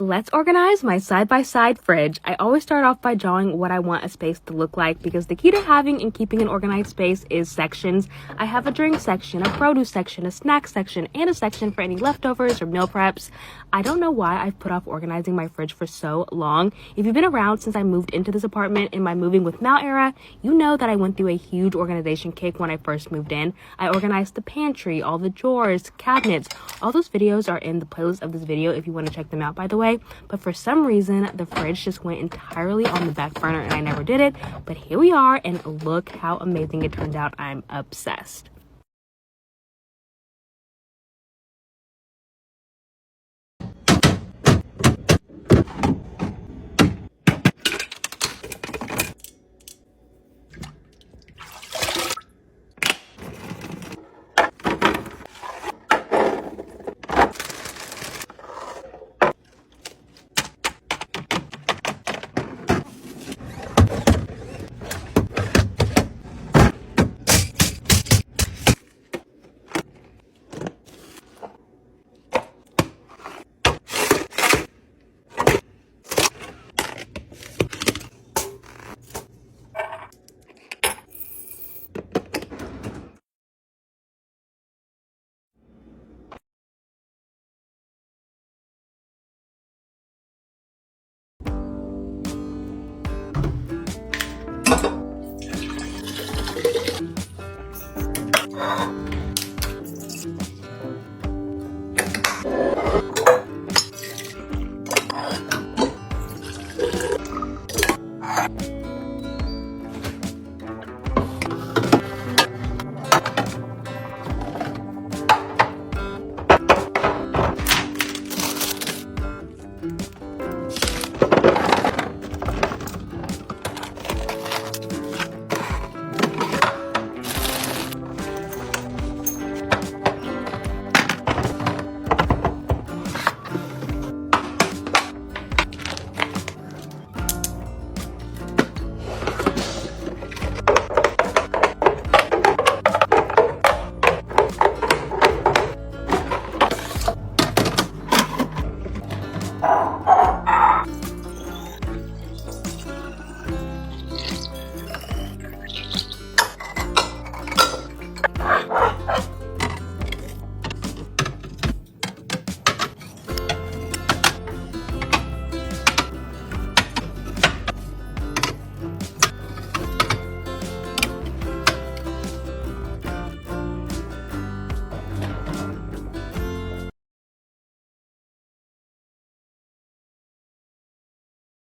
Let's organize my side-by-side fridge. I always start off by drawing what I want a space to look like because the key to having and keeping an organized space is sections. I have a drink section, a produce section, a snack section, and a section for any leftovers or meal preps. I don't know why I've put off organizing my fridge for so long. If you've been around since I moved into this apartment in my moving with Mal era, you know that I went through a huge organization kick when I first moved in. I organized the pantry, all the drawers, cabinets. All those videos are in the playlist of this video if you want to check them out, by the way. But for some reason, the fridge just went entirely on the back burner and I never did it. But here we are, and look how amazing it turned out. I'm obsessed.